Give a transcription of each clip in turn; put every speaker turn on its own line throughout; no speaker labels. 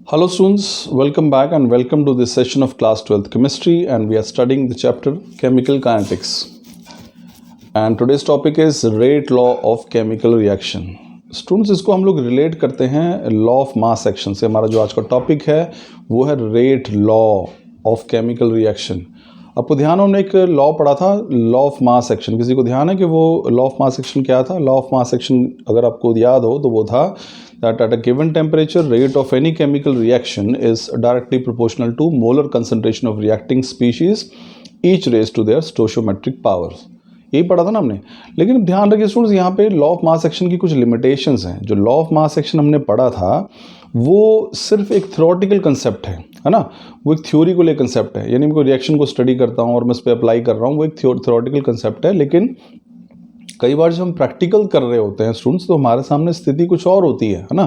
Hello students, welcome back and welcome to this session of class 12th chemistry, and we are studying the chapter chemical kinetics. And today's topic is rate law of chemical reaction. Students, इसको हम लोग relate करते हैं law of mass action से. हमारा जो आज का टॉपिक है वो है rate law of chemical reaction. आपको ध्यान हो, हमने एक लॉ पढ़ा था, लॉ ऑफ मास एक्शन. किसी को ध्यान है कि वो लॉ ऑफ मास एक्शन क्या था? लॉ ऑफ मास एक्शन अगर आपको याद हो तो वो था that at a given temperature, rate of any chemical reaction is directly proportional to molar concentration of reacting species, each raised to their stoichiometric powers. यही पढ़ा था ना हमने. लेकिन ध्यान रखिए स्टूडेंट्स, यहाँ पे लॉ ऑफ मास एक्शन की कुछ लिमिटेशंस हैं. जो लॉ ऑफ मास एक्शन हमने पढ़ा था वो सिर्फ एक थ्योरेटिकल कंसेप्ट है ना. वो एक थ्योरी को ले कंसेप्ट है, यानी मैं कोई रिएक्शन को स्टडी करता हूँ और मैं उस पर अप्लाई कर रहा हूँ, वो एक थ्योरेटिकल कंसेप्ट है. लेकिन कई बार जब हम प्रैक्टिकल कर रहे होते हैं स्टूडेंट्स, तो हमारे सामने स्थिति कुछ और होती है ना.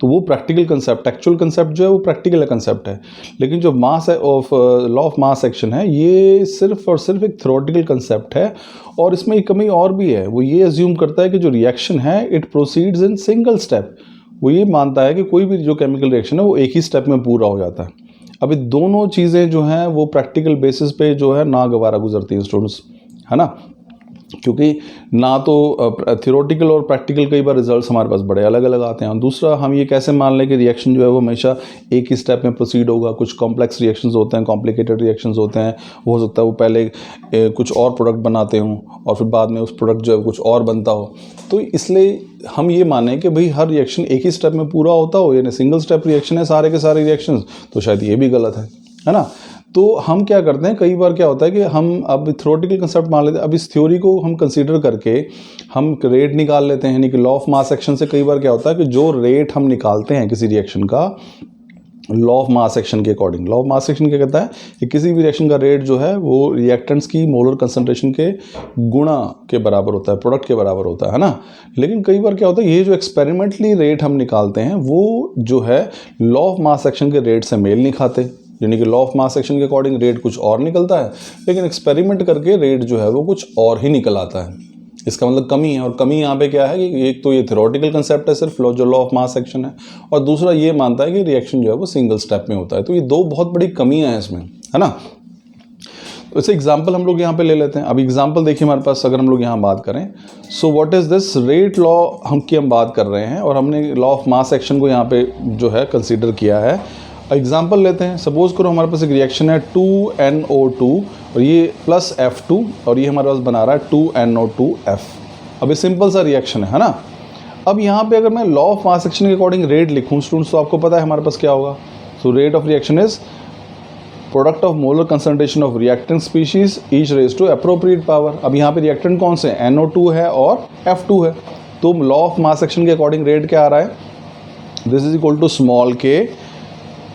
तो वो प्रैक्टिकल कंसेप्ट, एक्चुअल कंसेप्ट जो है वो प्रैक्टिकल कंसेप्ट है. लेकिन जो mass of law of mass action है ये सिर्फ और सिर्फ एक थ्योरेटिकल कंसेप्ट है. और इसमें एक कमी और भी है, वो ये अज्यूम करता है कि जो रिएक्शन है it proceeds in single step. वो ये मानता है कि कोई भी जो केमिकल रिएक्शन है वो एक ही स्टेप में पूरा हो जाता है. अभी दोनों चीज़ें जो हैं वो प्रैक्टिकल बेसिस पे जो है नागवारा गुजरती हैं स्टूडेंट्स, है ना. क्योंकि ना तो थ्योरेटिकल और प्रैक्टिकल कई बार रिजल्ट्स हमारे पास बड़े अलग अलग आते हैं. दूसरा, हम ये कैसे मान लें कि रिएक्शन जो है वो हमेशा एक ही स्टेप में प्रोसीड होगा. कुछ कॉम्प्लेक्स रिएक्शंस होते हैं, कॉम्प्लिकेटेड रिएक्शंस होते हैं. हो सकता है वो पहले कुछ और प्रोडक्ट बनाते हों और फिर बाद में उस प्रोडक्ट जो है कुछ और बनता हो. तो इसलिए हम ये मानें कि भाई हर रिएक्शन एक ही स्टेप में पूरा होता हो, यानी सिंगल स्टेप रिएक्शन है सारे के सारे रिएक्शंस, तो शायद ये भी गलत है ना. तो हम क्या करते हैं, कई बार क्या होता है कि हम अब थ्योरेटिकल कंसेप्ट मान लेते हैं. अब इस थ्योरी को हम कंसीडर करके हम रेट निकाल लेते हैं. यानी कि लॉ ऑफ मास एक्शन से कई बार क्या होता है कि जो रेट हम निकालते हैं किसी रिएक्शन का, लॉ ऑफ मास एक्शन के according, law of mass action क्या कहता है कि किसी भी रिएक्शन का रेट जो है वो रिएक्टेंट्स की मोलर कंसंट्रेशन के गुणा के बराबर होता है, प्रोडक्ट के बराबर होता है ना. लेकिन कई बार क्या होता है, ये जो एक्सपेरिमेंटली रेट हम निकालते हैं वो जो है लॉ ऑफ मास एक्शन के रेट से मेल नहीं खाते. यानी कि लॉ ऑफ मास एक्शन के अकॉर्डिंग रेट कुछ और निकलता है, लेकिन एक्सपेरिमेंट करके रेट जो है वो कुछ और ही निकल आता है. इसका मतलब कमी है. और कमी यहाँ पे क्या है कि एक तो ये थ्योरेटिकल कंसेप्ट है सिर्फ जो लॉ ऑफ मास एक्शन है, और दूसरा ये मानता है कि रिएक्शन जो है वो सिंगल स्टेप में होता है. तो ये दो बहुत बड़ी कमियाँ हैं इसमें, है ना. तो इसे एग्जाम्पल हम लोग यहाँ पे ले लेते हैं. अब एग्जाम्पल देखिए हमारे पास, अगर हम लोग यहाँ बात करें, so what is this rate law हम बात कर रहे हैं, और हमने लॉ ऑफ मास एक्शन को यहाँ पे जो है कंसिडर किया है. एग्जाम्पल लेते हैं. सपोज करो हमारे पास एक रिएक्शन है 2NO2 और ये प्लस F2, और ये हमारे पास बना रहा है 2NO2F. अब ये सिंपल सा रिएक्शन है ना. अब यहाँ पे अगर मैं लॉ ऑफ मास एक्शन के अकॉर्डिंग रेट लिखूँ स्टूडेंट्स, तो आपको पता है हमारे पास क्या होगा. So rate of reaction is product of molar concentration of reactant species each raised to appropriate power. अब यहाँ पे रिएक्टेंट कौन से हैं? NO2 है और F2 है. तो लॉ ऑफ मास एक्शन के अकॉर्डिंग रेट क्या आ रहा है? This is equal to small k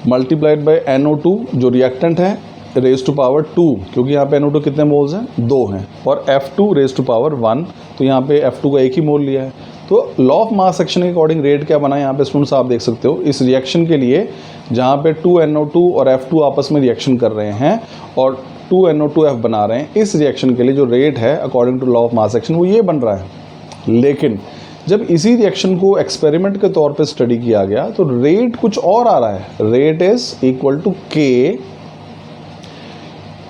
multiplied by NO2 जो रिएक्टेंट है रेज टू पावर 2, क्योंकि यहाँ पे NO2 कितने मोल्स हैं? 2 हैं, और F2 रेज टू पावर 1, तो यहाँ पे F2 का एक ही मोल लिया है. तो लॉ ऑफ मास एक्शन के अकॉर्डिंग रेट क्या बना है यहाँ पे स्टूडेंट्स, आप देख सकते हो. इस रिएक्शन के लिए जहाँ पे 2NO2 और F2 आपस में रिएक्शन कर रहे हैं और 2NO2F बना रहे हैं, इस रिएक्शन के लिए जो रेट है according to law of mass action वो ये बन रहा है. लेकिन जब इसी रिएक्शन को एक्सपेरिमेंट के तौर पे स्टडी किया गया तो रेट कुछ और आ रहा है. Rate is equal to k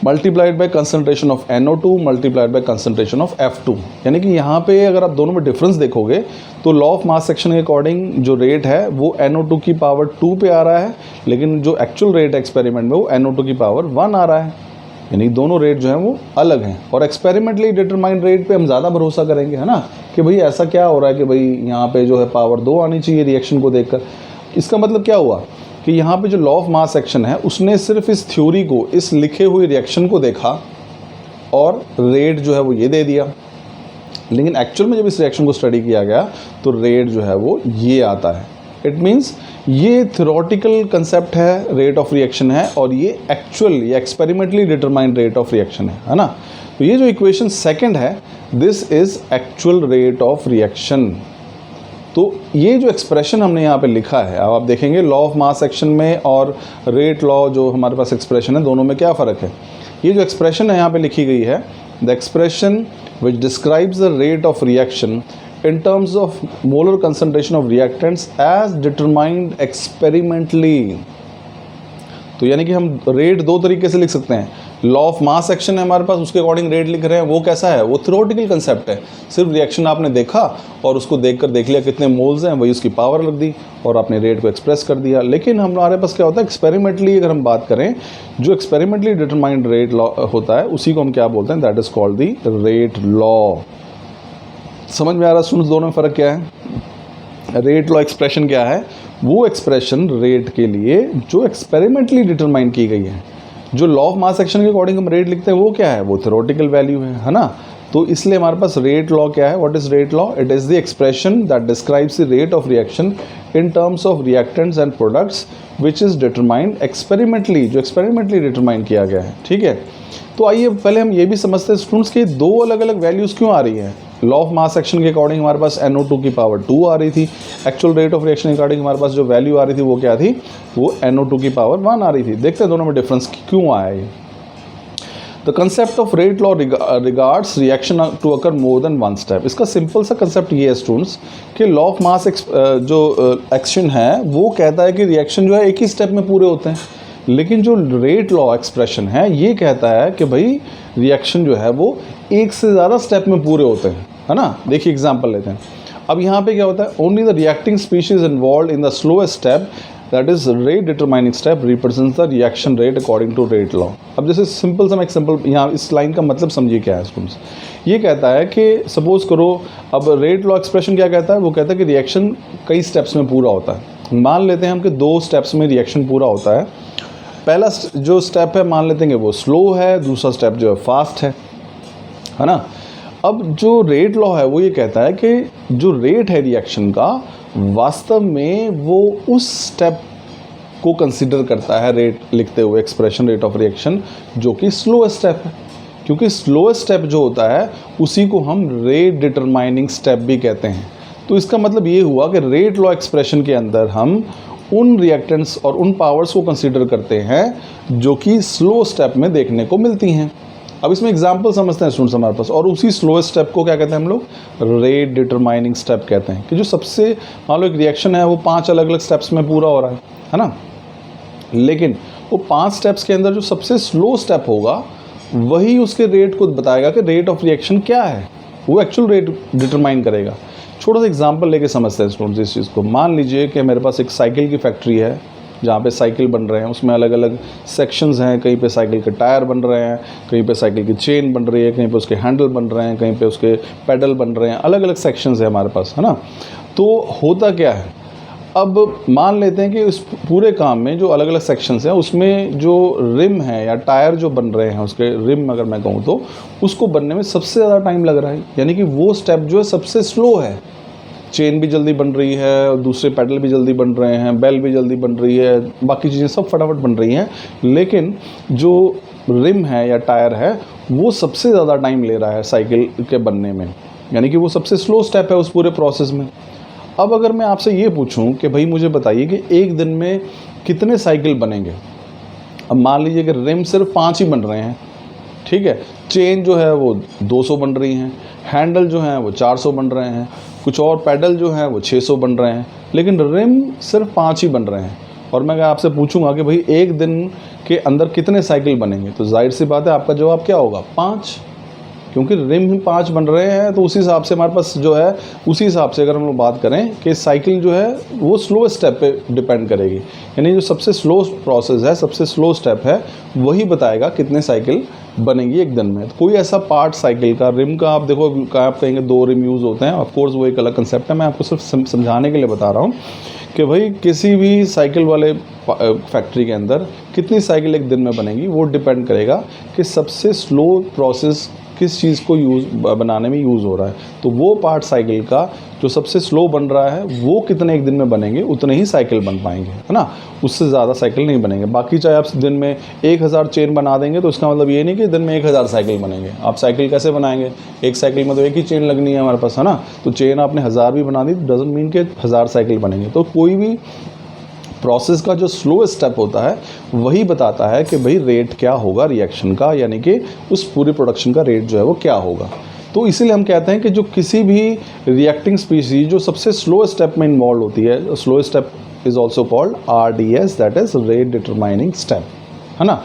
multiplied by concentration of NO2 multiplied by concentration of F2. यानी कि यहाँ पे अगर आप दोनों में डिफरेंस देखोगे तो लॉ ऑफ मास एक्शन के अकॉर्डिंग जो रेट है वो NO2 की पावर 2 पे आ रहा है, लेकिन जो एक्चुअल रेट है एक्सपेरिमेंट में वो NO2 की पावर 1 आ रहा है. यानी दोनों रेट जो हैं वो अलग हैं. और एक्सपेरिमेंटली डिटरमाइंड रेट पे हम ज़्यादा भरोसा करेंगे, है ना, कि भाई ऐसा क्या हो रहा है कि भाई यहाँ पे जो है पावर 2 आनी चाहिए रिएक्शन को देखकर. इसका मतलब क्या हुआ कि यहाँ पे जो लॉ ऑफ मास एक्शन है उसने सिर्फ इस थ्योरी को, इस लिखे हुए रिएक्शन को देखा और रेट जो है वो ये दे दिया. लेकिन एक्चुअल में जब इस रिएक्शन को स्टडी किया गया तो रेट जो है वो ये आता है. इट मीन्स ये थ्योरेटिकल कंसेप्ट है, रेट ऑफ रिएक्शन है, और ये एक्चुअल, ये experimentally determined rate of reaction है ना. तो ये जो इक्वेशन सेकंड है, this is actual rate of reaction. तो ये जो एक्सप्रेशन हमने यहाँ पे लिखा है, अब आप देखेंगे लॉ ऑफ मास एक्शन में और रेट लॉ जो हमारे पास एक्सप्रेशन है, दोनों में क्या फ़र्क है. ये जो एक्सप्रेशन है यहाँ पे लिखी गई है, the expression which describes the rate of reaction in terms of molar concentration of reactants as determined experimentally। तो यानी कि हम रेट दो तरीके से लिख सकते हैं। लॉ ऑफ मास एक्शन है हमारे पास, उसके अकॉर्डिंग रेट लिख रहे हैं, वो कैसा है, वो थ्योरेटिकल कंसेप्ट है। सिर्फ रिएक्शन आपने देखा और उसको देख लिया कितने मोल्स हैं, वही उसकी पावर लग दी और आपने रेट को एक्सप्रेस कर दिया। लेकिन हमारे पास क्या होता है, एक्सपेरिमेंटली अगर हम बात करें, जो एक्सपेरिमेंटली डिटरमाइंड रेट लॉ होता है उसी को हम क्या बोलते हैं, that is called the rate law. समझ में आ रहा है स्टूडेंट्स दोनों में फ़र्क क्या है? रेट लॉ एक्सप्रेशन क्या है, वो एक्सप्रेशन रेट के लिए जो एक्सपेरिमेंटली डिटरमाइन की गई है। जो लॉ ऑफ मास एक्शन के अकॉर्डिंग हम रेट लिखते हैं वो क्या है, वो थ्योरेटिकल वैल्यू है ना। तो इसलिए हमारे पास रेट लॉ क्या है, what is rate law? It is the expression that describes the rate of reaction in terms of reactants and products which is determined experimentally, जो एक्सपेरिमेंटली डिटरमाइन किया गया है। ठीक है, तो आइए पहले हम ये भी समझते हैं स्टूडेंट्स कि दो अलग अलग वैल्यूज़ क्यों आ रही हैं। लॉ ऑफ मास एक्शन के अकॉर्डिंग हमारे पास NO2 की पावर 2 आ रही थी, एक्चुअल रेट ऑफ रिएक्शन के अकॉर्डिंग हमारे पास जो वैल्यू आ रही थी वो क्या थी, वो NO2 की पावर 1 आ रही थी। देखते हैं दोनों में डिफरेंस क्यों आया ये। The concept of rate law regards reaction to occur more than one step. इसका सिंपल सा कंसेप्ट ये है स्टूडेंट्स कि लॉ ऑफ मास जो एक्शन है वो कहता है कि रिएक्शन जो है एक ही स्टेप में पूरे होते हैं, लेकिन जो रेट लॉ एक्सप्रेशन है ये कहता है कि भाई रिएक्शन जो है वो एक से ज़्यादा स्टेप में पूरे होते हैं, है ना। देखिए एग्जांपल लेते हैं। अब यहाँ पे क्या होता है, only the reacting species involve in the slowest step that is rate determining step represents the reaction rate according to rate law. अब जैसे सिंपल सा एग्जांपल, यहाँ इस लाइन का मतलब समझिए क्या है स्टूडेंट्स। ये कहता है कि सपोज करो, अब रेट लॉ एक्सप्रेशन क्या कहता है, वो कहता है कि रिएक्शन कई स्टेप्स में पूरा होता है। मान लेते हैं हम कि 2 स्टेप्स में रिएक्शन पूरा होता है। पहला जो स्टेप है मान लेते हैं कि वो स्लो है, दूसरा स्टेप जो है फास्ट है ना। अब जो रेट लॉ है वो ये कहता है कि जो रेट है रिएक्शन का वास्तव में वो उस स्टेप को कंसीडर करता है रेट लिखते हुए, एक्सप्रेशन रेट ऑफ रिएक्शन, जो कि स्लोएस्ट स्टेप है। क्योंकि स्लोएस्ट स्टेप जो होता है उसी को हम रेट डिटरमाइनिंग स्टेप भी कहते हैं। तो इसका मतलब ये हुआ कि रेट लॉ एक्सप्रेशन के अंदर हम उन रिएक्टेंट्स और उन पावर्स को कंसीडर करते हैं जो कि स्लो स्टेप में देखने को मिलती हैं। अब इसमें एग्जांपल समझते हैं स्टूडेंट्स हमारे पास, और उसी स्लोएस्ट स्टेप को क्या कहते हैं हम लोग, रेट डिटरमाइनिंग स्टेप कहते हैं। कि जो सबसे, मान लो एक रिएक्शन है वो 5 अलग अलग स्टेप्स में पूरा हो रहा है ना, लेकिन वो 5 स्टेप्स के अंदर जो सबसे स्लो स्टेप होगा वही उसके रेट को बताएगा कि रेट ऑफ रिएक्शन क्या है, वो एक्चुअल रेट डिटरमाइन करेगा। छोटा सा एग्जांपल लेके समझते हैं स्टूडेंट्स इस चीज़ को। मान लीजिए कि मेरे पास एक साइकिल की फैक्ट्री है जहाँ पे साइकिल बन रहे हैं, उसमें अलग अलग सेक्शंस हैं। कहीं पे साइकिल के टायर बन रहे हैं, कहीं पे साइकिल की चेन बन रही है, कहीं पे उसके हैंडल बन रहे हैं, कहीं पे उसके पेडल बन रहे हैं। अलग अलग सेक्शंस है हमारे पास, है ना। तो होता क्या है, अब मान लेते हैं कि उस पूरे काम में जो अलग अलग सेक्शंस हैं उसमें जो रिम है या टायर जो बन रहे हैं, उसके रिम अगर मैं कहूँ तो उसको बनने में सबसे ज़्यादा टाइम लग रहा है। यानी कि वो स्टेप जो है सबसे स्लो है। चेन भी जल्दी बन रही है और दूसरे पैडल भी जल्दी बन रहे हैं, बेल भी जल्दी बन रही है, बाकी चीज़ें सब फटाफट बन रही हैं, लेकिन जो रिम है या टायर है वो सबसे ज़्यादा टाइम ले रहा है साइकिल के बनने में। यानी कि वो सबसे स्लो स्टेप है उस पूरे प्रोसेस में। अब अगर मैं आपसे ये पूछूं कि भाई मुझे बताइए कि एक दिन में कितने साइकिल बनेंगे। अब मान लीजिए कि रिम सिर्फ 5 ही बन रहे हैं, ठीक है। चेन जो है वो 200 बन रही हैं, हैंडल जो हैं वो 400 बन रहे हैं, कुछ और पैडल जो हैं वो 600 बन रहे हैं, लेकिन रिम सिर्फ 5 ही बन रहे हैं। और मैं आपसे पूछूंगा कि भाई एक दिन के अंदर कितने साइकिल बनेंगे, तो जाहिर सी बात है आपका जवाब क्या होगा, 5। क्योंकि रिम ही 5 बन रहे हैं, तो उसी हिसाब से हमारे पास जो है, उसी हिसाब से अगर हम लोग बात करें कि साइकिल जो है वो स्लो स्टेप पे डिपेंड करेगी। यानी जो सबसे स्लो प्रोसेस है, सबसे स्लो स्टेप है, वही बताएगा कितने साइकिल बनेंगी एक दिन में। तो कोई ऐसा पार्ट साइकिल का, रिम का, आप देखो आप कहेंगे 2 रिम यूज़ होते हैं, ऑफकोर्स वो एक अलग कंसेप्ट है, मैं आपको सिर्फ समझाने के लिए बता रहा हूँ कि भाई किसी भी साइकिल वाले फैक्ट्री के अंदर कितनी साइकिल एक दिन में बनेंगी, वो डिपेंड करेगा कि सबसे स्लो प्रोसेस किस चीज़ को बनाने में यूज़ हो रहा है। तो वो पार्ट साइकिल का जो सबसे स्लो बन रहा है वो कितने एक दिन में बनेंगे, उतने ही साइकिल बन पाएंगे, है ना। उससे ज़्यादा साइकिल नहीं बनेंगे। बाकी चाहे आप दिन में 1000 चेन बना देंगे तो इसका मतलब ये नहीं कि दिन में 1000 साइकिल बनेंगे। आप साइकिल कैसे बनाएंगे, एक साइकिल में तो एक ही चेन लगनी है हमारे पास, है ना। तो चेन आपने 1000 भी बना दी, डजंट मीन कि 1000 साइकिल बनेंगे। तो कोई भी प्रोसेस का जो स्लो स्टेप होता है वही बताता है कि भाई रेट क्या होगा रिएक्शन का, यानी कि उस पूरे प्रोडक्शन का रेट जो है वो क्या होगा। तो तो इसीलिए हम कहते हैं कि जो किसी भी रिएक्टिंग स्पीशीज जो सबसे स्लो स्टेप में इन्वॉल्व होती है, slow step is also called RDS, that is rate determining step, है ना।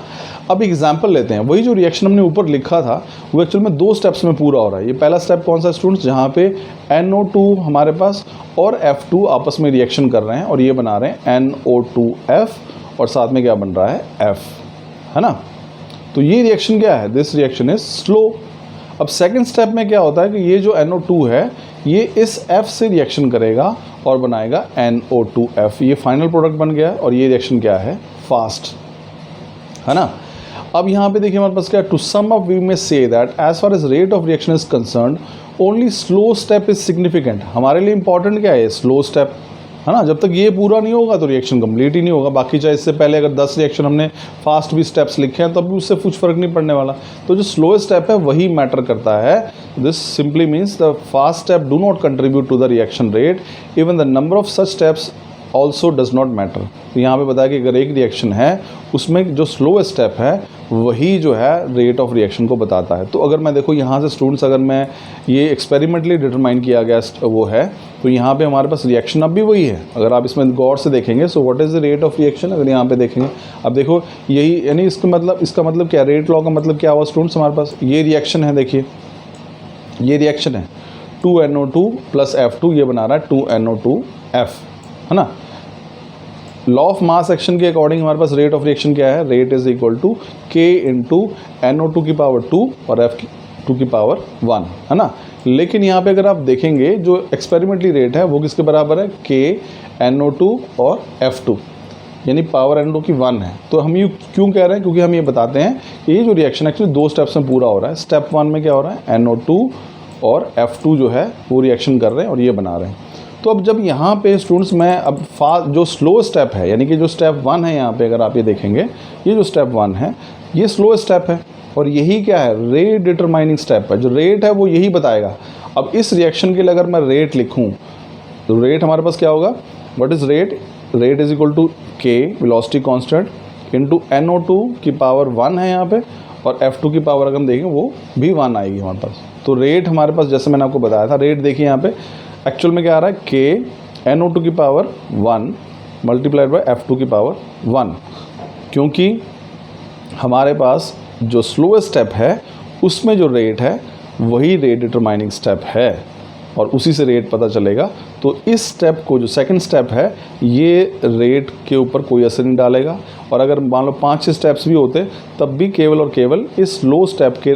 अब एग्जाम्पल लेते हैं, वही जो रिएक्शन हमने ऊपर लिखा था वो एक्चुअल में 2 स्टेप्स में पूरा हो रहा है। ये पहला स्टेप कौन सा स्टूडेंट्स, जहाँ पे NO2 हमारे पास और F2 आपस में रिएक्शन कर रहे हैं और ये बना रहे हैं NO2F और साथ में क्या बन रहा है F, है ना। तो ये रिएक्शन क्या है, दिस रिएक्शन इज स्लो। अब सेकंड स्टेप में क्या होता है कि ये जो NO2 है ये इस F से रिएक्शन करेगा और बनाएगा NO2F, ये फाइनल प्रोडक्ट बन गया और ये रिएक्शन क्या है, फास्ट, है ना। अब यहाँ पे देखिए हमारे पास क्या है, to sum up we may say that as far as rate of reaction is concerned only slow step is significant. हमारे लिए इंपॉर्टेंट क्या है, स्लो स्टेप, है ना। जब तक ये पूरा नहीं होगा तो रिएक्शन कंप्लीट ही नहीं होगा। बाकी चाहे इससे पहले अगर 10 रिएक्शन हमने फास्ट भी स्टेप्स लिखे हैं तब भी उससे कुछ फर्क नहीं पड़ने वाला। तो जो स्लो स्टेप है वही मैटर करता है। This simply means the fast step do not contribute to the reaction rate, even the number of such steps also does not matter. तो यहाँ पे बताया कि अगर एक रिएक्शन है उसमें जो स्लो स्टेप है वही जो है रेट ऑफ रिएक्शन को बताता है। तो अगर मैं देखो यहाँ से स्टूडेंट्स, अगर मैं ये एक्सपेरिमेंटली डिटरमाइन किया गया वो है, तो यहाँ पे हमारे पास रिएक्शन अब भी वही है। अगर आप इसमें गौर से देखेंगे, so what is the rate of reaction, अगर यहाँ पे देखेंगे, अब देखो यही, यानी इसका मतलब क्या, रेट लॉ का मतलब क्या हुआ स्टूडेंट्स, हमारे पास ये रिएक्शन है, देखिए ये रिएक्शन है 2NO2 + F2, ये बना रहा है 2NO2F, है ना। लॉ ऑफ मास एक्शन के अकॉर्डिंग हमारे पास रेट ऑफ रिएक्शन क्या है, rate is equal to K × NO2 की पावर 2 और F2 की पावर 1, है ना। लेकिन यहाँ पे अगर आप देखेंगे जो एक्सपेरिमेंटली रेट है वो किसके बराबर है, K NO2 और F2, यानी पावर NO2 की 1 है। तो हम ये क्यों कह रहे हैं, क्योंकि हम ये बताते हैं कि ये जो रिएक्शन एक्चुअली 2 स्टेप्स में पूरा हो रहा है। स्टेप 1 में क्या हो रहा है, NO2 और F2 जो है वो रिएक्शन कर रहे हैं और ये बना रहे हैं। तो अब जब यहाँ पे स्टूडेंट्स मैं अब जो स्लो स्टेप है, यानी कि जो स्टेप 1 है, यहाँ पे अगर आप ये देखेंगे, ये जो स्टेप 1 है ये स्लो स्टेप है और यही क्या है, रेट डिटरमाइनिंग स्टेप है। जो रेट है वो यही बताएगा। अब इस रिएक्शन के लिए अगर मैं रेट लिखूँ तो रेट हमारे पास क्या होगा, what is rate, rate is equal to K velocity constant into NO2 की पावर 1 है यहाँ पे, और F2 की पावर अगर हम देखें वो भी 1 आएगी हमारे पास। तो रेट हमारे पास, जैसे मैंने आपको बताया था, रेट देखिए यहाँ पे एक्चुअल में क्या आ रहा है, K NO2 की पावर 1 मल्टीप्लाइड बाय F2 की पावर 1, क्योंकि हमारे पास जो स्लो स्टेप है उसमें जो रेट है वही रेट डिटरमाइनिंग स्टेप है और उसी से रेट पता चलेगा। तो इस स्टेप को, जो सेकंड स्टेप है, ये रेट के ऊपर कोई असर नहीं डालेगा। और अगर मान लो 5-6 स्टेप्स भी होते तब भी केवल और केवल इस स्लो स्टेप के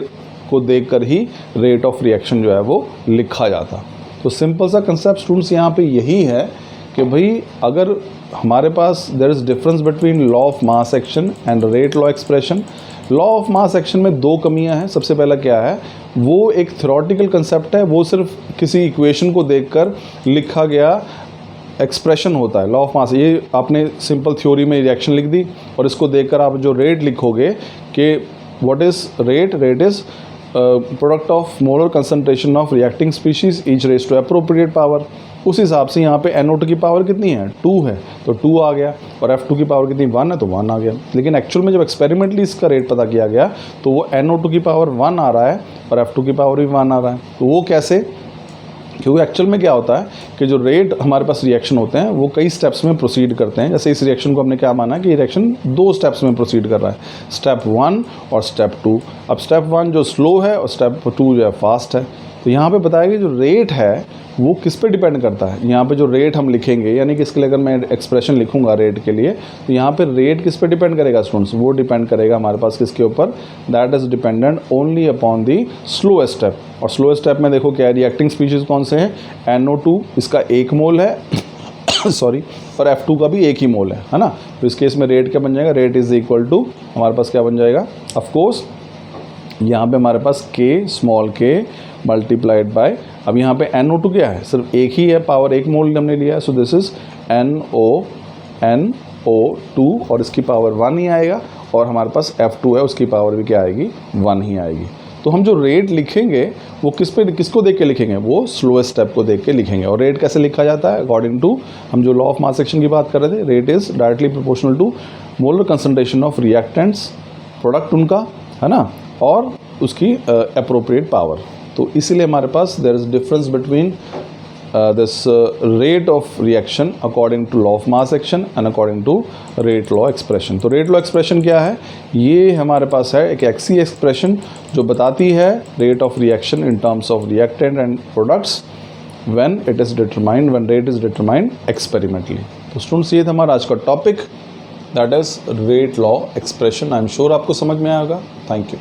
को देखकर ही रेट ऑफ रिएक्शन जो है वो लिखा जाता। तो सिंपल सा कंसेप्ट स्टूडेंट्स यहाँ पे यही है कि भाई अगर हमारे पास there is difference between law of mass action and rate law expression. Law of mass action में 2 कमियां हैं। सबसे पहला क्या है, वो एक थ्योरेटिकल कंसेप्ट है, वो सिर्फ किसी इक्वेशन को देखकर लिखा गया एक्सप्रेशन होता है। लॉ ऑफ मास, ये आपने सिंपल थ्योरी में रिएक्शन लिख दी और इसको देखकर आप जो रेट लिखोगे कि what is rate, rate is product of molar concentration of reacting species each raised to appropriate power. उस हिसाब से यहाँ पे NO2 की पावर कितनी है, 2 है, तो 2 आ गया, और F2 की पावर कितनी, 1 है, तो 1 आ गया। लेकिन एक्चुअल में जब एक्सपेरिमेंटली इसका रेट पता किया गया तो वो NO2 की पावर 1 आ रहा है और F2 की पावर भी 1 आ रहा है। तो वो कैसे, क्योंकि एक्चुअल में क्या होता है कि जो रेट हमारे पास रिएक्शन होते हैं वो कई स्टेप्स में प्रोसीड करते हैं। जैसे इस रिएक्शन को हमने क्या माना कि ये रिएक्शन 2 स्टेप्स में प्रोसीड कर रहा है, स्टेप 1 और स्टेप 2। अब स्टेप 1 जो स्लो है और स्टेप 2 जो है फास्ट है। तो यहाँ पे बताया कि जो रेट है वो किस पे डिपेंड करता है। यहाँ पे जो रेट हम लिखेंगे, यानी कि इसके लिए अगर मैं एक्सप्रेशन लिखूंगा रेट के लिए, तो यहाँ पे रेट किस पे डिपेंड करेगा स्टूडेंट्स, वो डिपेंड करेगा हमारे पास किसके ऊपर, that is dependent only upon the slow step. और स्लो स्टेप में देखो क्या रिएक्टिंग स्पीशीज़ कौन से हैं, NO2 इसका 1 मोल है सॉरी, और F2 का भी 1 ही मोल है ना। तो इस केस में रेट क्या बन जाएगा, रेट इज़ इक्वल टू हमारे पास क्या बन जाएगा, ऑफकोर्स यहाँ पे हमारे पास K small k multiplied bye, अब यहाँ पे NO2 क्या है, सिर्फ 1 ही है, पावर 1 मोल हमने लिया है, सो दिस इज़ NO2 और इसकी पावर 1 ही आएगा, और हमारे पास F2 है उसकी पावर भी क्या आएगी, 1 ही आएगी। तो हम जो रेट लिखेंगे वो किसको देख के लिखेंगे, वो स्लो स्टेप को देख के लिखेंगे। और रेट कैसे लिखा जाता है, अकॉर्डिंग टू हम जो लॉ ऑफ मास एक्शन की बात कर रहे थे, rate is directly proportional to molar concentration of reactants, product उनका, है ना, और उसकी अप्रोप्रिएट पावर। तो इसीलिए हमारे पास there is difference between this rate of reaction according to law of mass action and according to rate law expression. तो rate law expression क्या है? ये हमारे पास है एक XC expression जो बताती है rate of reaction in terms of reactant and products when it is determined, when rate is determined experimentally. तो स्टूडेंट्स ये था हमारा आज का topic, that is rate law expression. I am sure आपको समझ में आएगा. Thank you.